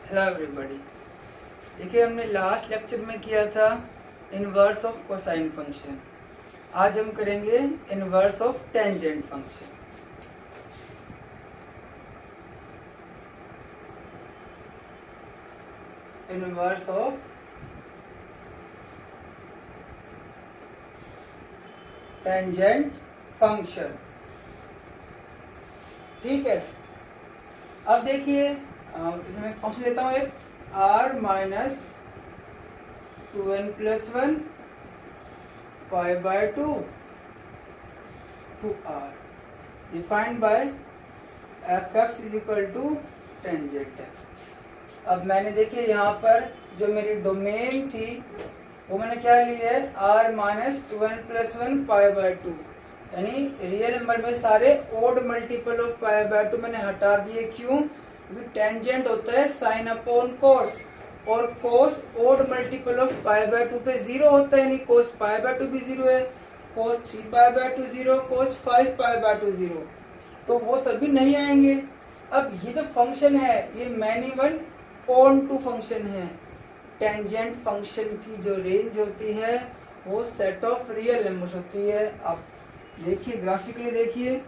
Hello everybody. देखिए, हमने last lecture में किया था इनवर्स ऑफ कोसाइन फंक्शन। आज हम करेंगे inverse of tangent function. Inverse of tangent function. ठीक है, अब देखिए इसमें फंक्शन लेता हूँ एक r minus 2n plus 1 pi by 2 to r defined by f x is equal to tangent x. अब मैंने देखिए यहाँ पर जो मेरी डोमेन थी वो मैंने क्या ली है, r minus 2n plus 1 pi by 2, यानी रियल नंबर में सारे odd multiple of pi by 2 मैंने हटा दिए। क्यों? क्योंकि टेंजेंट होता है साइन अपॉन कोस, और cos odd multiple of pi by 2 पे जीरो होता है, यानी कोस पाई बाय 2 भी जीरो है, कोस 3 पाई by 2 zero, cos 5 pi by 2 zero, तो वो सभी नहीं आएंगे। अब ये जो फंक्शन है ये many one on to function है। टेंजेंट फंक्शन की जो रेंज होती है वो सेट ऑफ रियल नंबर्स होती है। आप देखिए, ग्राफिकली देखिए,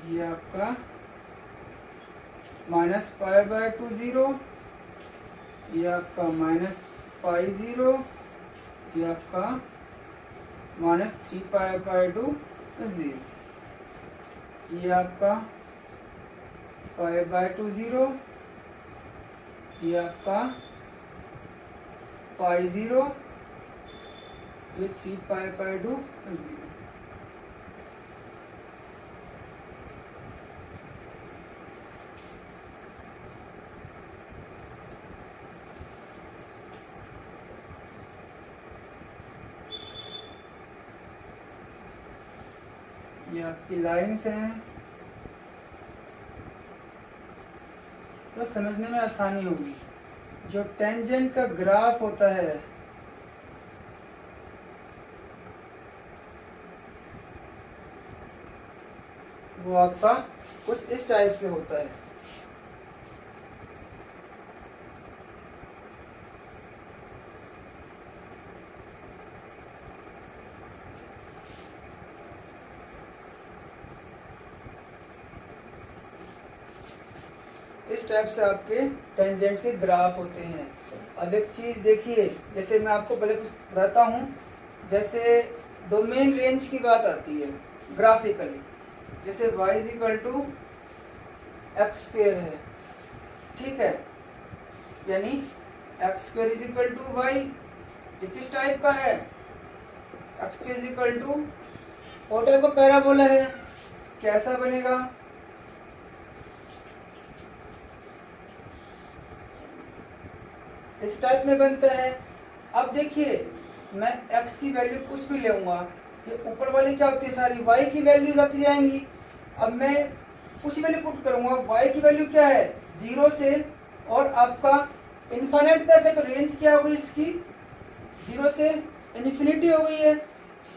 ये आपका माइनस पाई बाय 2 जीरो, ये आपका माइनस पाई जीरो, ये आपका माइनस 3 पाई बाय 2 जीरो, ये आपका पाई बाय 2 जीरो, ये आपका पाई जीरो, ये 3 पाई बाय 2 जीरो। ये आपकी लाइंस हैं, तो समझने में आसानी होगी। जो टेंजेंट का ग्राफ होता है वो आपका कुछ इस टाइप से होता है। इस टाइप से आपके टेंजेंट के ग्राफ होते हैं। अब एक चीज देखिए, जैसे मैं आपको पहले कुछ बताता हूँ, जैसे डोमेन रेंज की बात आती है ग्राफिकली, जैसे y is equal to x square है, ठीक है, यानी x square is equal to y. ये किस टाइप का है? X square is equal to वो टाइप का पैराबोला है। कैसा बनेगा? इस टाइप में बनता है। अब देखिए, मैं x की वैल्यू कुछ भी लेऊंगा, ये ऊपर वाली क्या होती है, सारी y की वैल्यू आती जाएंगी। अब मैं कुछ वैल्यू पुट करूंगा, y की वैल्यू क्या है, 0 से और आपका इन्फिनिट तक है, तो रेंज क्या हो गई इसकी, 0 से इन्फिनिटी हो गई है।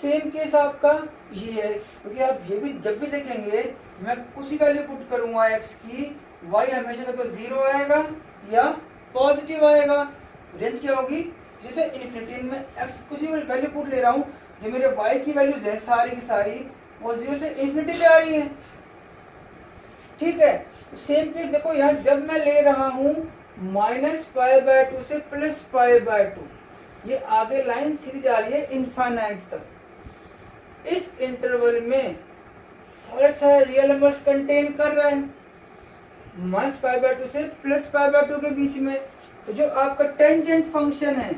सेम केस आपका ये है, क्योंकि आप ये भी जब भी देखेंगे मैं कुछ ही वैल्यू पुट करूंगा x की, y हमेशा तो 0 आएगा या पॉजिटिव आएगा। रेंज क्या होगी, जैसे इन्फिनिटी में x कुछ ही वैल्यू पुट ले रहा हूँ, जो मेरे y की वैल्यूज है सारी की सारी वो 0 से इन्फिनिटी पे आ रही है। ठीक है, सेम केस देखो यहाँ, जब मैं ले रहा हूँ माइनस पाई बाय 2 से प्लस पाई बाय 2, ये आगे लाइन सीधी जा रही है इनफाइनाइट तक। इस इंटरवल में सारे रियल नंबर्स कंटेन कर रहे हैं माइनस पाई बाय 2 से प्लस पाई बाय 2 के बीच में। तो जो आपका टेंजेंट फंक्शन है,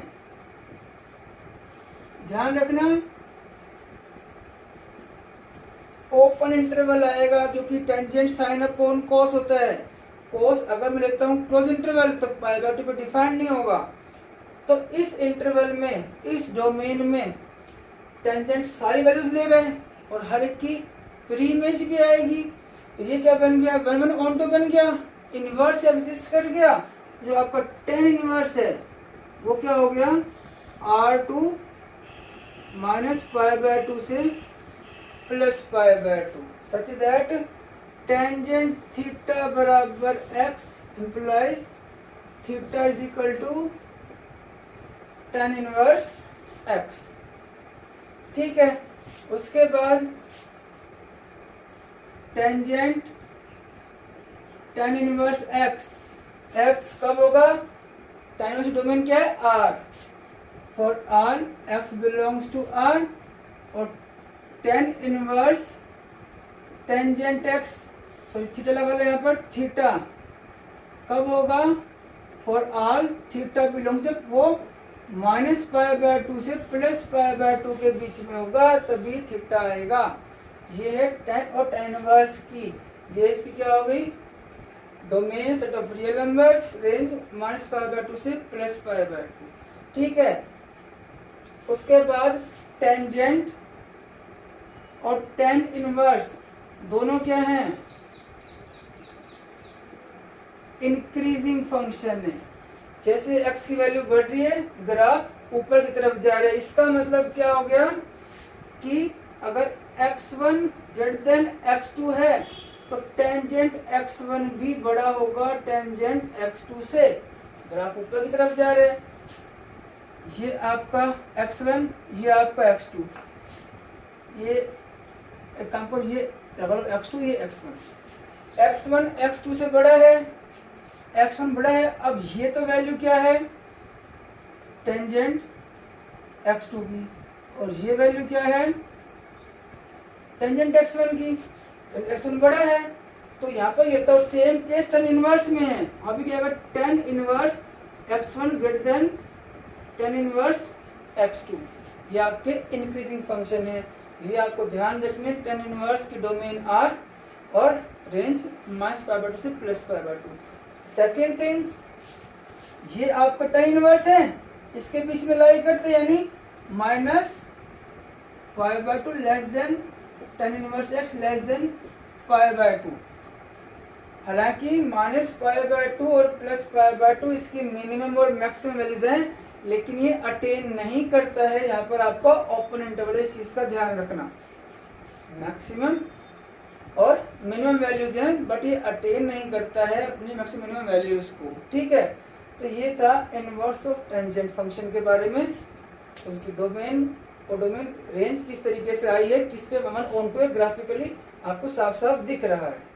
ध्यान रखना, ओपन इंटरवल आएगा, जो कि टेंजेंट साइन अपॉन कॉस होता है। कॉस अगर मैं लेता हूँ क्लोज इंटरवल तो पाई बाय 2 पे डिफाइंड नहीं होगा। तो इस इंटरवल में, इस डोमेन में टेंजेंट सारी वैल्यूज ले रहे हैं और हर एक की प्री इमेज भी आएगी। तो ये क्या बन गया, 1 1 ऑन टू बन गया, इनवर्स एग्जिस्ट कर गया। जो आपका टेन इनवर्स है वो क्या हो गया, R2 -π/2 से +π/2 सच दैट टेंजेंट थीटा बराबर x implies theta is equal to tan inverse x। ठीक है, उसके बाद टेंजेंट tan इनवर्स x कब होगा? tan इनवर्स डोमेन क्या है? R। For R x belongs to R और tan inverse tangent x sorry theta लगा लो यहाँ पर, थीटा कब होगा? फॉर R थीटा बिलोंग्स, जब वो -π/2 से +π/2 के बीच में होगा तभी थीटा आएगा। ये है tan और tan इनवर्स की, ये इसकी क्या हो गई? Domain set of real numbers, range -π/2 से +π/2। ठीक है, उसके बाद टेंजेंट और tan इनवर्स दोनों क्या हैं? इंक्रीजिंग फंक्शन है। जैसे x की वैल्यू बढ़ रही है, ग्राफ ऊपर की तरफ जा रहा है। इसका मतलब क्या हो गया कि अगर x1 ग्रेटर देन x2 है तो टेंजेंट x1 भी बड़ा होगा टेंजेंट x2 से। ग्राफ ऊपर की तरफ जा रहा है, ये आपका x1, ये आपका x2, ये एक काम करो, ये x2, ये x1 x2 से बड़ा है, x1 बड़ा है। अब ये तो वैल्यू क्या है? टेंजेंट x2 की, और ये वैल्यू क्या है? टेंजेंट x1 की। x1 बड़ा है तो यहाँ पर ये तो सेम केस tan इनवर्स में है। अभी क्या होगा? tan inverse x1 greater than tan inverse x2। ये आपके इंक्रीजिंग फंक्शन है, ये आपको ध्यान रखने। tan इनवर्स की डोमेन R और रेंज -π/2 से +π/2। सेकेंड थिंग, ये आपका tan इनवर्स है, इसके बीच में लाई करते यानी -π/2 less than tan inverse x less than π/2। हालांकि -π/2 और +π/2 इसकी मिनिमम और मैक्सिमम वैल्यूज हैं, लेकिन ये अटेन नहीं करता है। यहाँ पर आपका ओपन इंटरवल है, इस चीज का ध्यान रखना। मैक्सिमम और मिनिमम वैल्यूज हैं, बट ये अटेन नहीं करता है अपनी मैक्सिमम मिनिमम वैल्यूज को। ठीक है, तो ये था इनवर्स ऑफ टेंजेंट फंक्शन के बारे में। उनकी डोमेन और डोमेन रेंज किस तरीके से आई है, किस पे अमल ऑन टू ग्राफिकली आपको साफ साफ दिख रहा है।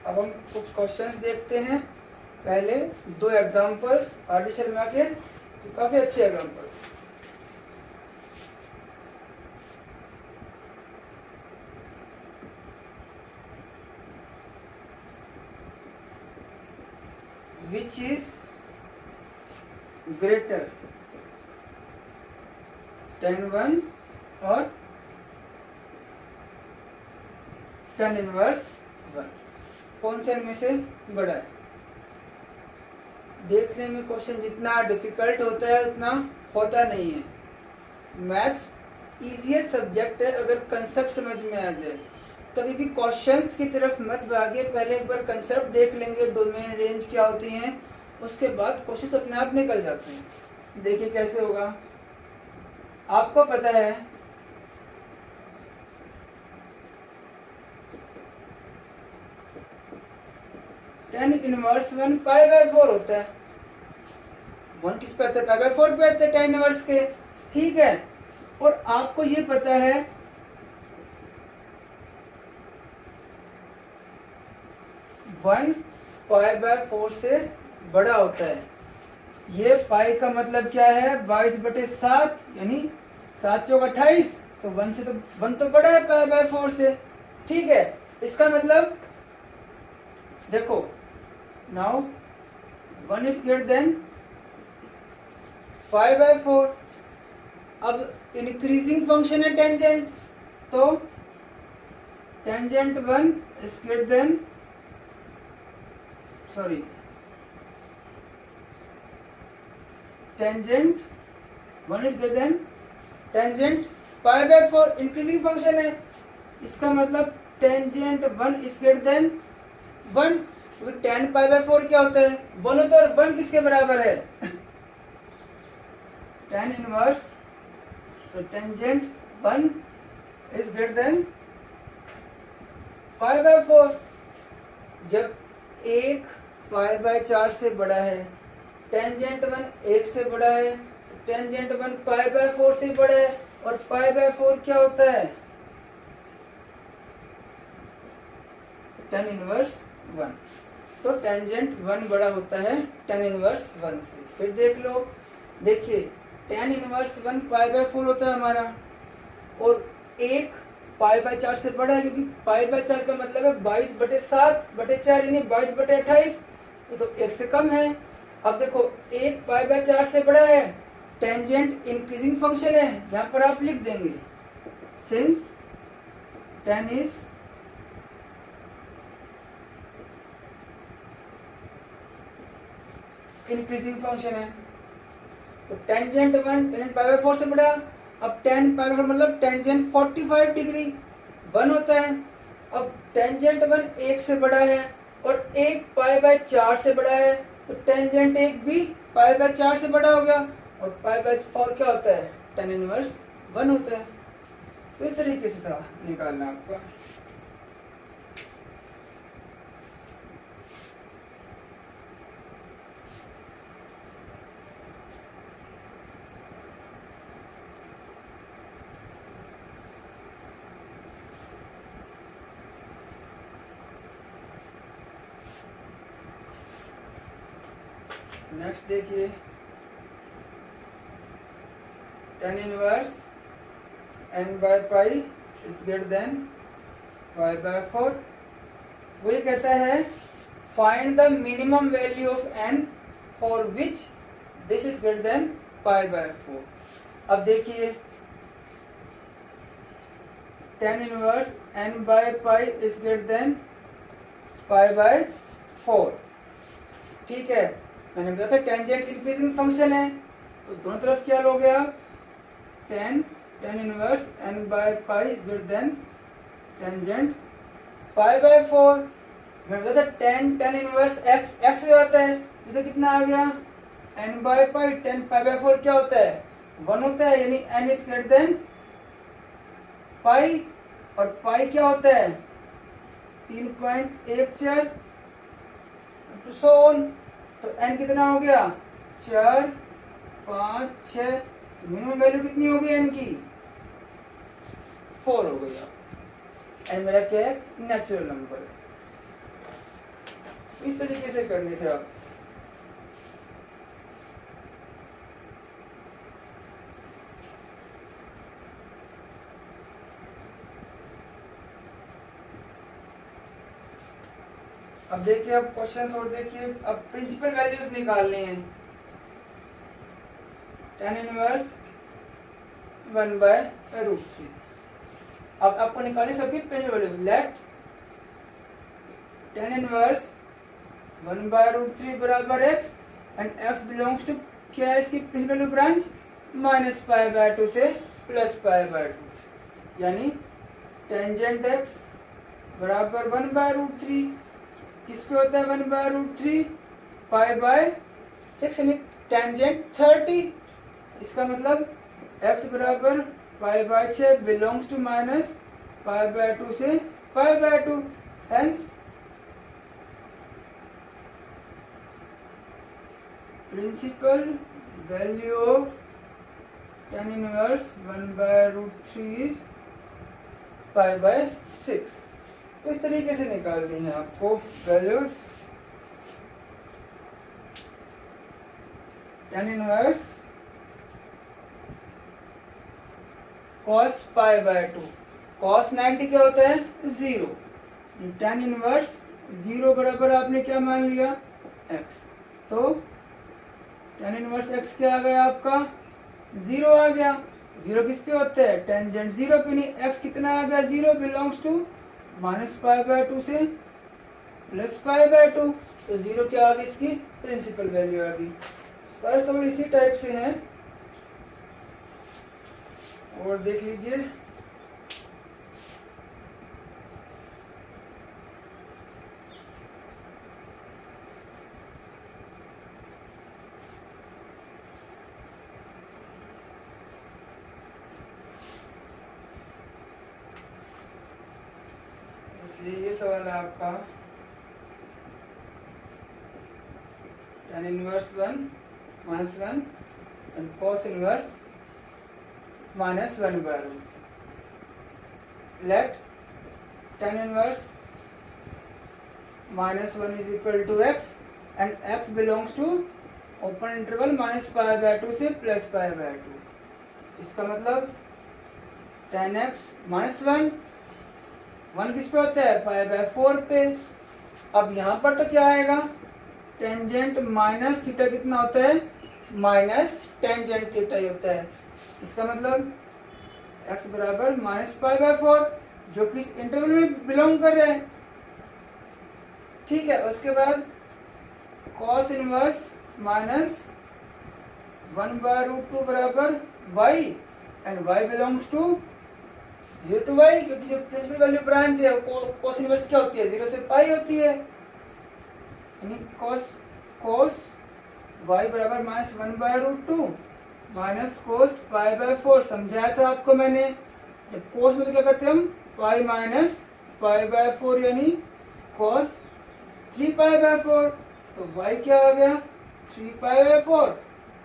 अब हम कुछ क्वेश्चंस देखते हैं। पहले दो एग्जांपल्स आर.डी. शर्मा के, तो काफी अच्छे examples. Which is greater tan1 और tan इनवर्स 1, कौन से इनमें से बड़ा है? देखने में क्वेश्चन जितना डिफिकल्ट होता है उतना होता नहीं है। मैथ्स इजीएस्ट सब्जेक्ट है अगर कंसेप्ट समझ में आ जाए। कभी भी क्वेश्चंस की तरफ मत भागिए, पहले एक बार कंसेप्ट देख लेंगे, डोमेन रेंज क्या होती हैं, उसके बाद क्वेश्चंस अपने आप निकल जाते हैं। देखिए कैसे होगा। आपको पता है tan इनवर्स 1 π/4 होता है। 1 किस पे आता है? π/4 पे आता है tan इनवर्स के। ठीक है, और आपको ये पता है 1 पाई बाय 4 से बड़ा होता है। ये पाई का मतलब क्या है, 22/7 यानी 7 चौक 28, तो 1 से तो 1 तो बड़ा है पाई बाय 4 से। ठीक है, इसका मतलब देखो now 1 is greater than pi by 4। अब इंक्रीजिंग फंक्शन है टेंजेंट, तो tangent 1 is greater than tangent 1 is greater than tangent pi by 4। Increasing function है, इसका मतलब tangent 1 is greater than 1। tan pi by 4 क्या होता है, 1 होता है, और 1 किसके बराबर है, tan इनवर्स। तो tangent 1 is greater than pi by 4। जब एक पाई बाय 4 से बड़ा है, टेंजेंट 1 1 से बड़ा है, टेंजेंट 1 पाई बाय 4 से बड़ा है, और पाई बाय 4 क्या होता है, tan इनवर्स 1। तो टेंजेंट 1 बड़ा होता है tan इनवर्स 1 से। फिर देख लो, देखिए tan इनवर्स 1 पाई बाय 4 होता है हमारा, और एक पाई बाय 4 से बड़ा है, क्योंकि पाई बाय 4 का मतलब है 22/7/4 यानी 22/28, तो 1 से कम है। अब देखो एक पाई बाय 4 से बड़ा है, टेंजेंट इंक्रीजिंग फंक्शन है, यहाँ पर आप लिख देंगे since tan is increasing function है, तो टेंजेंट 1 टेंजेंट पाई बाय 4 से बड़ा। अब tan पाई बाय 4 मतलब टेंजेंट 45 डिग्री 1 होता है। अब टेंजेंट 1 1 से बड़ा है, और एक पाई बाय 4 से बड़ा है, तो टेंजेंट 1 भी पाई बाय 4 से बड़ा हो गया, और पाई बाय 4 क्या होता है, tan इनवर्स 1 होता है। तो इस तरीके से था निकालना आपका। नेक्स्ट देखिए, tan inverse n by pi is greater than pi by 4। वो ये कहता है find the minimum value of n for which this is greater than pi by 4। अब देखिए tan inverse n by pi is greater than pi by 4। ठीक है, मैंने बताया था टेंजेंट इंक्रीजिंग फंक्शन है, तो दोनों तरफ क्या हो गया, tan inverse n by pi is greater than tangent pi by 4। मैंने बताया था tan इनवर्स x हो जाता है, तो कितना आ गया, n by pi, tan pi by 4 क्या होता है, 1 होता है, यानी n is greater than pi, और पाई क्या होता है 3.14 सो ऑन। तो n कितना हो गया, 4 5 6, मिनिमम वैल्यू कितनी होगी n की, 4 हो गई। n मेरा क्या है, नेचुरल नंबर है। इस तरीके से करने थे आप। अब देखिए, अब क्वेश्चंस और देखिए, अब प्रिंसिपल वैल्यूज निकालने हैं। tan inverse 1 by √3। अब आपको निकालनी सबकी principal values. Let tan inverse 1 by √3 बराबर x, and x belongs to क्या है इसकी प्रिंसिपल वैल्यू ब्रांच, -π/2 से +π/2, यानी टेंजेंट x बराबर 1 बाय √3 किस पे होता है, 1 बाय √3 पाई बाय 6, यानी टेंजेंट 30। इसका मतलब x बराबर पाई बाय 6 बिलोंग्स टू -π/2 से π/2। Hence principal value of tan inverse 1 by √3 is π/6। तो इस तरीके से निकालनी है आपको values. tan inverse cos pi by 2। cos 90 क्या होता है? 0। tan इनवर्स 0 बराबर आपने क्या मान लिया? x। तो tan इनवर्स x क्या आ गया आपका? 0 आ गया। 0 किस पे होता है? टेंजेंट 0 पे नहीं। x कितना आ गया? 0 belongs to minus pi by 2 से प्लस पाई बाय 2। तो 0 क्या आ गई? इसकी प्रिंसिपल वैल्यू आ गई। सारे सवाल इसी टाइप से हैं, और देख लीजिए। इसलिए ये सवाल है आपका tan inverse 1 minus 1 and cos inverse minus 1 by root. Let tan inverse minus 1 is equal to x and x belongs to open interval minus pi by 2 से प्लस पाई बाय 2। इसका मतलब tan x माइनस 1 किस पे होता है? पाई by 4 पे। अब यहाँ पर तो क्या आएगा? टेंजेंट माइनस थीटा कितना होता है? माइनस टेंजेंट थीटा ही होता है। इसका मतलब x बराबर माइनस पाई बाय 4, जो कि इस इंटरवल में बिलोंग कर रहा है। ठीक है, उसके बाद cos inverse minus 1 by root 2 बराबर y and y belongs to 0 to y, क्योंकि जो प्रिंसिपल वैल्यू ब्रांच है cos इनवर्स क्या होती है? 0 से पाई होती है। यानी cos y बराबर minus 1 by root 2 minus cos pi by 4। समझाया था आपको मैंने। जब cos में तो क्या करते हैं हम? पाई माइनस पाई बाय 4 यानी cos 3 पाई बाय 4। तो y क्या आ गया? 3 पाई बाय 4।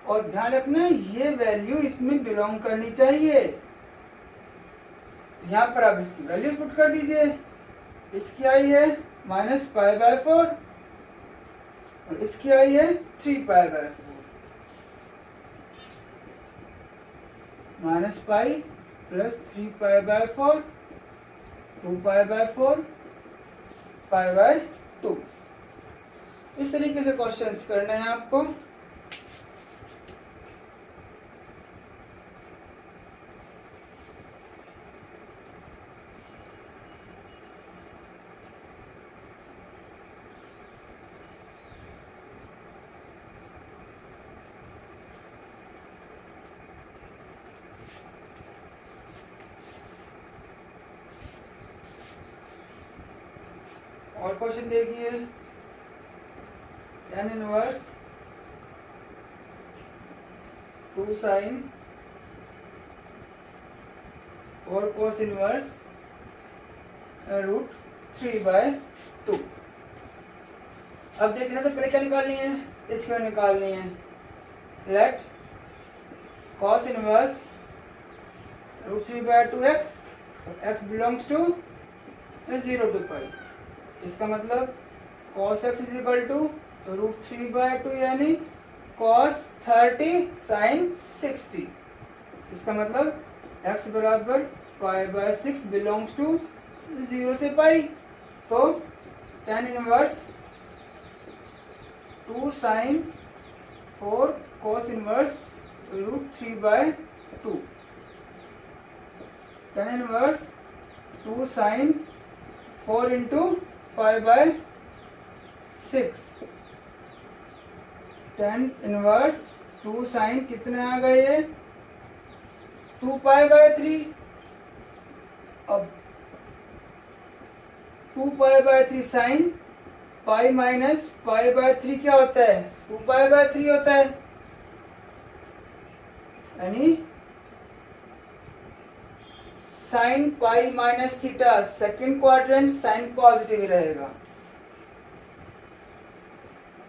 और ध्यान रखना ये वैल्यू इसमें बिलोंग करनी चाहिए। यहाँ पर आप इसकी वैल्यू पुट कर दीजिए। इसकी आई है माइनस पाई बाय 4 और इसकी आई है 3 पाई by 4। Minus pi plus 3 pi by 4, 2 pi by 4, pi by 2। इस तरीके से क्वेश्चंस करने हैं आपको। और क्वेश्चन देखिए, tan इनवर्स 2 साइन और cos इनवर्स रूट 3 बाय 2। अब देखना तो पहले क्या निकालनी है? इसको निकालनी है। Let cos inverse root 3 by 2x, x belongs to 0 to pi. इसका मतलब cos x is equal to root 3 by 2 यानी cos 30 साइन 60। इसका मतलब x बराबर पाई बाय 6 बिलोंग्स टू 0 से पाई। तो tan inverse 2 sine 4 cos inverse root 3 by 2। tan inverse 2 sine 4 into pi by 6। tan inverse 2 sine कितने आ गए ये? 2 पाई बाय 3। अब 2 pi by 3 sign pi minus pi bye 3 क्या होता है? 2 पाई बाय 3 होता है। यानी sine pi minus theta, second quadrant sine positive ही रहेगा।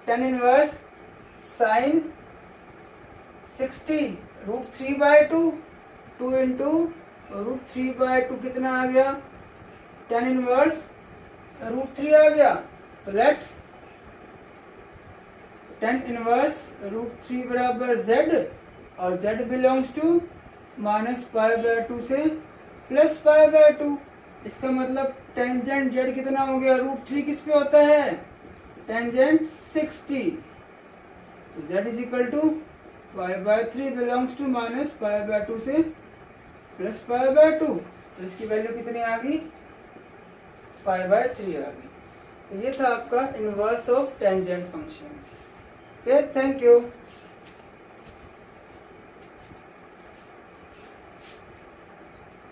tan inverse sine 60 root 3 by 2, 2 into root 3 by 2 कितना आ गया? tan इनवर्स रूट 3 आ गया। तो लेट tan इनवर्स √3 बराबर z और z बिलोंग्स टू -π/2 से +π/2। इसका मतलब टेंजेंट z कितना हो गया, √3 किस पे होता है, टेंजेंट 60। तो z is equal to π/3 belongs to -π/2 से +π/2। तो इसकी वैल्यू कितनी आ गई, π/3 आ गई। तो ये था आपका inverse of tangent functions. Okay, thank you.